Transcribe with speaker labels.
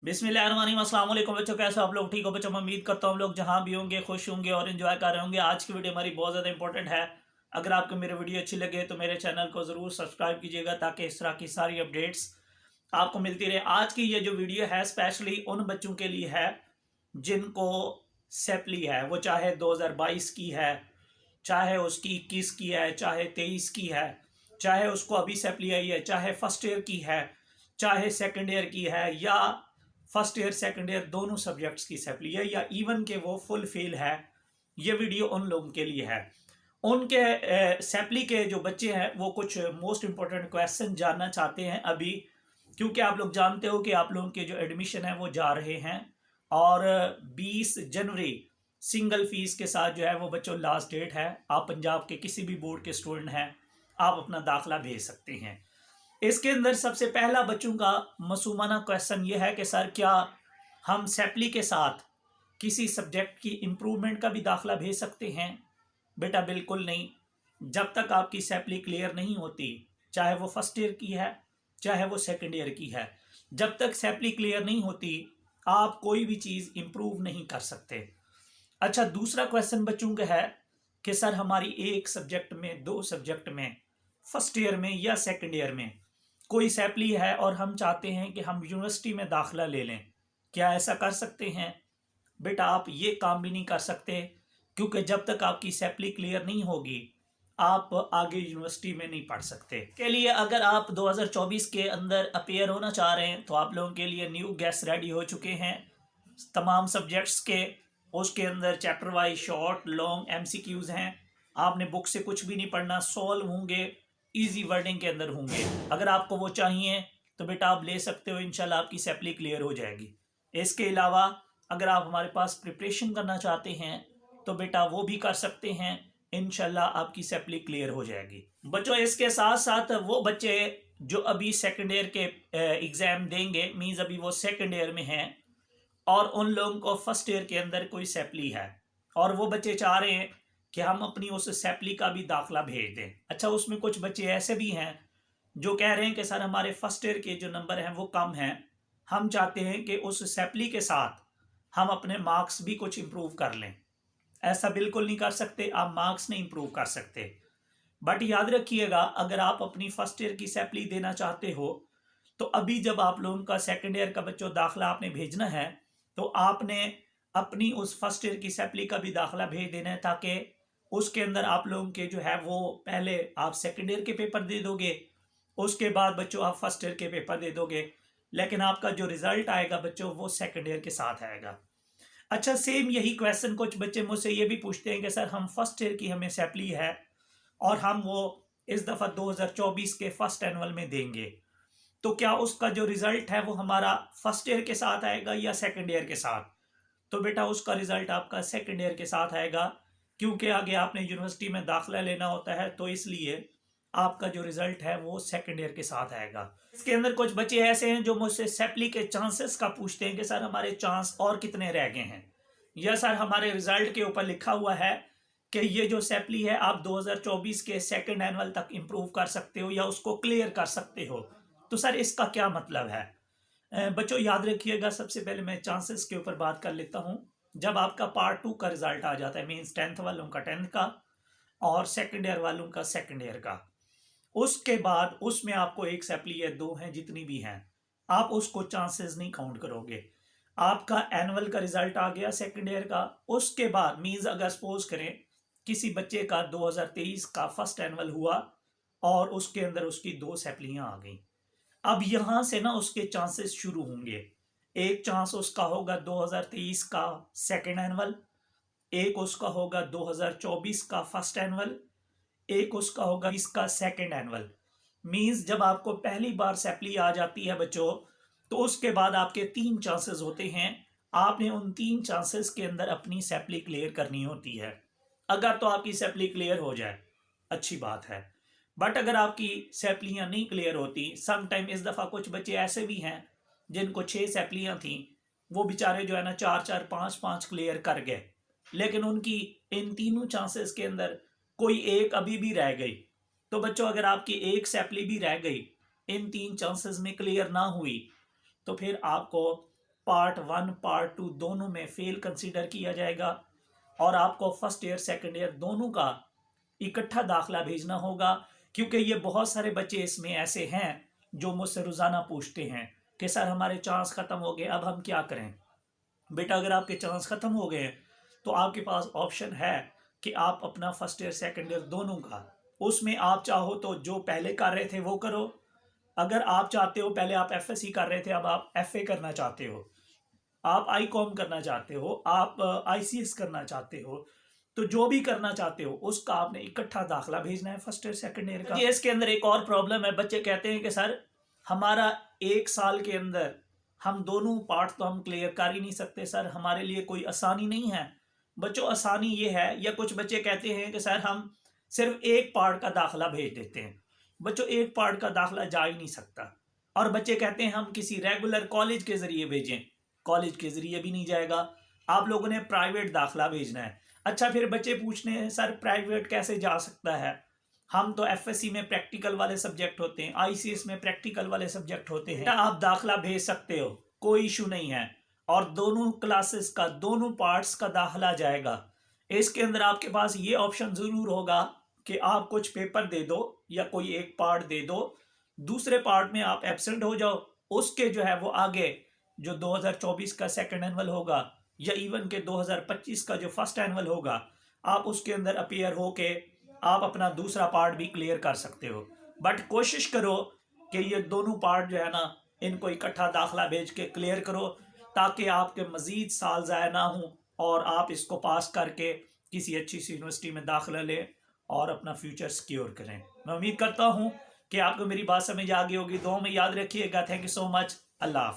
Speaker 1: बिस्मिल्लाहिर्रहमानिर्रहीम। अस्सलाम वालेकुम बच्चों, कैसे आप लोग? ठीक हो बच्चों? मैं उम्मीद करता हूँ आप लोग जहाँ भी होंगे खुश होंगे और एंजॉय कर रहे होंगे। आज की वीडियो हमारी बहुत ज़्यादा इंपॉर्टेंट है। अगर आपको मेरी वीडियो अच्छी लगे तो मेरे चैनल को ज़रूर सब्सक्राइब कीजिएगा ताकि इस तरह की सारी अपडेट्स आपको मिलती रहे। आज की ये जो वीडियो है स्पेशली उन बच्चों के लिए है जिनको सेपली है, वो चाहे 2022 की है, चाहे उसकी 21 की है, चाहे 23 की है, चाहे उसको अभी सेपली आई है, चाहे फर्स्ट ईयर की है, चाहे सेकंड ईयर की है, या फर्स्ट ईयर सेकंड ईयर दोनों सब्जेक्ट्स की सेपली है, या इवन के वो फुल फेल है। ये वीडियो उन लोगों के लिए है। उनके सेपली के जो बच्चे हैं वो कुछ मोस्ट इंपॉर्टेंट क्वेश्चन जानना चाहते हैं अभी, क्योंकि आप लोग जानते हो कि आप लोगों के जो एडमिशन है वो जा रहे हैं और 20 जनवरी सिंगल फीस के साथ जो है वो बच्चों लास्ट डेट है। आप पंजाब के किसी भी बोर्ड के स्टूडेंट हैं, आप अपना दाखिला भेज सकते हैं। इसके अंदर सबसे पहला बच्चों का मासूमाना क्वेश्चन ये है कि सर क्या हम सेपली के साथ किसी सब्जेक्ट की इम्प्रूवमेंट का भी दाखिला भेज सकते हैं? बेटा बिल्कुल नहीं। जब तक आपकी सेपली क्लियर नहीं होती, चाहे वो फर्स्ट ईयर की है चाहे वो सेकंड ईयर की है, जब तक सेपली क्लियर नहीं होती आप कोई भी चीज़ इम्प्रूव नहीं कर सकते। अच्छा, दूसरा क्वेश्चन बच्चों का है कि सर हमारी एक सब्जेक्ट में, दो सब्जेक्ट में, फर्स्ट ईयर में या सेकंड ईयर में कोई सेपली है और हम चाहते हैं कि हम यूनिवर्सिटी में दाखिला ले लें, क्या ऐसा कर सकते हैं? बेटा आप ये काम भी नहीं कर सकते, क्योंकि जब तक आपकी सेपली क्लियर नहीं होगी आप आगे यूनिवर्सिटी में नहीं पढ़ सकते। के लिए अगर आप 2024 के अंदर अपेयर होना चाह रहे हैं तो आप लोगों के लिए न्यू गेस्ट रेडी हो चुके हैं तमाम सब्जेक्ट्स के। उसके अंदर chapter wise short long MCQs हैं। आपने बुक से कुछ भी नहीं पढ़ना, सॉल्व होंगे, इजी वर्डिंग के अंदर होंगे। अगर आपको वो चाहिए तो बेटा आप ले सकते हो, इंशाल्लाह आपकी सेपली क्लियर हो जाएगी। इसके अलावा अगर आप हमारे पास प्रिपरेशन करना चाहते हैं तो बेटा वो भी कर सकते हैं, इंशाल्लाह आपकी सेपली क्लियर हो जाएगी। बच्चों इसके साथ साथ वो बच्चे जो अभी सेकेंड ईयर के एग्ज़ाम देंगे, मीन्स अभी वो सेकेंड ईयर में हैं और उन लोगों को फर्स्ट ईयर के अंदर कोई सेपली है और वो बच्चे चाह रहे हैं कि हम अपनी उस सेपली का भी दाखिला भेज दें। अच्छा, उसमें कुछ बच्चे ऐसे भी हैं जो कह रहे हैं कि सर हमारे फर्स्ट ईयर के जो नंबर हैं वो कम हैं, हम चाहते हैं कि उस सेपली के साथ हम अपने मार्क्स भी कुछ इम्प्रूव कर लें। ऐसा बिल्कुल नहीं कर सकते, आप मार्क्स नहीं इम्प्रूव कर सकते। बट याद रखिएगा, अगर आप अपनी फर्स्ट ईयर की सेपली देना चाहते हो तो अभी जब आप लोगों का सेकेंड ईयर का बच्चों दाखिला आपने भेजना है तो आपने अपनी उस फर्स्ट ईयर की सेपली का भी दाखिला भेज देना है, ताकि उसके अंदर आप लोगों के जो है वो पहले आप सेकेंड ईयर के पेपर दे दोगे, उसके बाद बच्चों आप फर्स्ट ईयर के पेपर दे दोगे, लेकिन आपका जो रिजल्ट आएगा बच्चों वो सेकेंड ईयर के साथ आएगा। अच्छा, सेम यही क्वेश्चन कुछ बच्चे मुझसे ये भी पूछते हैं कि सर हम फर्स्ट ईयर की हमें सेपली है और हम वो इस दफ़ा 2024 के फर्स्ट एनुअल में देंगे, तो क्या उसका जो रिजल्ट है वो हमारा फर्स्ट ईयर के साथ आएगा या सेकंड ईयर के साथ? तो बेटा उसका रिजल्ट आपका सेकंड ईयर के साथ आएगा, क्योंकि आगे आपने यूनिवर्सिटी में दाखिला लेना होता है, तो इसलिए आपका जो रिजल्ट है वो सेकंड ईयर के साथ आएगा। इसके अंदर कुछ बच्चे ऐसे हैं जो मुझसे सेपली के चांसेस का पूछते हैं कि सर हमारे चांस और कितने रह गए हैं, या सर हमारे रिजल्ट के ऊपर लिखा हुआ है कि ये जो सेपली है आप 2024 के सेकंड एनुअल तक इम्प्रूव कर सकते हो या उसको क्लियर कर सकते हो, तो सर इसका क्या मतलब है? बच्चों याद रखिएगा, सबसे पहले मैं चांसेस के ऊपर बात कर लेता हूँ। जब आपका पार्ट 2 का रिजल्ट आ जाता है, मीन्स 10th वालों का 10th का और सेकंड ईयर वालों का सेकंड ईयर का, उसके बाद उसमें आपको एक सेपली या दो हैं जितनी भी हैं, आप उसको चांसेस नहीं काउंट करोगे। आपका एनुअल का रिजल्ट आ गया सेकंड ईयर का, उसके बाद मीन्स अगर सपोज करें किसी बच्चे का 2023 का फर्स्ट एनुअल हुआ और उसके अंदर उसकी दो सेपलियां आ गई, अब यहां से ना उसके चांसेस शुरू होंगे। एक चांस उसका होगा 2023 का सेकंड एनुअल, एक उसका होगा 2024 का फर्स्ट एनुअल, एक उसका होगा इसका सेकंड एनुअल। मींस जब आपको पहली बार सेपली आ जाती है बच्चों, तो उसके बाद आपके 3 चांसेस होते हैं। आपने उन 3 चांसेस के अंदर अपनी सेपली क्लियर करनी होती है। अगर तो आपकी सेपली क्लियर हो जाए अच्छी बात है, बट अगर आपकी सेपलियां नहीं क्लियर होती, सम टाइम इस दफ़ा कुछ बच्चे ऐसे भी हैं जिनको 6 सेपलियां थी, वो बेचारे जो है ना 4-4 5-5 क्लियर कर गए, लेकिन उनकी इन तीनों चांसेस के अंदर कोई एक अभी भी रह गई। तो बच्चों अगर आपकी एक सेपली भी रह गई, इन 3 चांसेस में क्लियर ना हुई, तो फिर आपको पार्ट 1 पार्ट 2 दोनों में फेल कंसीडर किया जाएगा और आपको फर्स्ट ईयर सेकंड ईयर दोनों का इकट्ठा दाखला भेजना होगा। क्योंकि ये बहुत सारे बच्चे इसमें ऐसे हैं जो मुझसे रोज़ाना पूछते हैं कि सर हमारे चांस ख़त्म हो गए, अब हम क्या करें। बेटा अगर आपके चांस ख़त्म हो गए तो आपके पास ऑप्शन है कि आप अपना फर्स्ट ईयर सेकंड ईयर दोनों का, उसमें आप चाहो तो जो पहले कर रहे थे वो करो। अगर आप चाहते हो, पहले आप एफएससी कर रहे थे, अब आप एफए करना चाहते हो, आप आईकॉम करना चाहते हो, आप आईसीएस करना चाहते हो, तो जो भी करना चाहते हो उसका आपने इकट्ठा दाखला भेजना है फर्स्ट ईयर सेकंड ईयर का। इसके अंदर एक और प्रॉब्लम है, बच्चे कहते हैं कि सर हमारा 1 साल के अंदर हम दोनों पार्ट तो हम क्लियर कर ही नहीं सकते सर, हमारे लिए कोई आसानी नहीं है। बच्चों आसानी ये है, या कुछ बच्चे कहते हैं कि सर हम सिर्फ एक पार्ट का दाखला भेज देते हैं। बच्चों एक पार्ट का दाखला जा ही नहीं सकता। और बच्चे कहते हैं हम किसी रेगुलर कॉलेज के ज़रिए भेजें, कॉलेज के ज़रिए भी नहीं जाएगा, आप लोगों ने प्राइवेट दाखला भेजना है। अच्छा, फिर बच्चे पूछने हैं सर प्राइवेट कैसे जा सकता है, हम तो एफएससी में प्रैक्टिकल वाले सब्जेक्ट होते हैं, आईसीएस में प्रैक्टिकल वाले सब्जेक्ट होते हैं। आप दाखला भेज सकते हो, कोई इशू नहीं है, और दोनों क्लासेस का दोनों पार्ट्स का दाखला जाएगा। इसके अंदर आपके पास ये ऑप्शन ज़रूर होगा कि आप कुछ पेपर दे दो या कोई एक पार्ट दे दो, दूसरे पार्ट में आप एब्सेंट हो जाओ, उसके जो है वो आगे जो 2024 का सेकंड एनुअल होगा या इवन के 2025 का जो फर्स्ट एनुअल होगा, आप उसके अंदर अपीयर हो के आप अपना दूसरा पार्ट भी क्लियर कर सकते हो। बट कोशिश करो कि ये दोनों पार्ट जो है ना, इनको इकट्ठा दाखला भेज के क्लियर करो, ताकि आपके मज़ीद साल ज़ाया ना हो और आप इसको पास करके किसी अच्छी सी यूनिवर्सिटी में दाखिला लें और अपना फ्यूचर सिक्योर करें। मैं उम्मीद करता हूँ कि आपको मेरी बात समझ आ गई होगी। दुआ में याद रखिएगा। Thank you so much. Allah हाफ़िज़।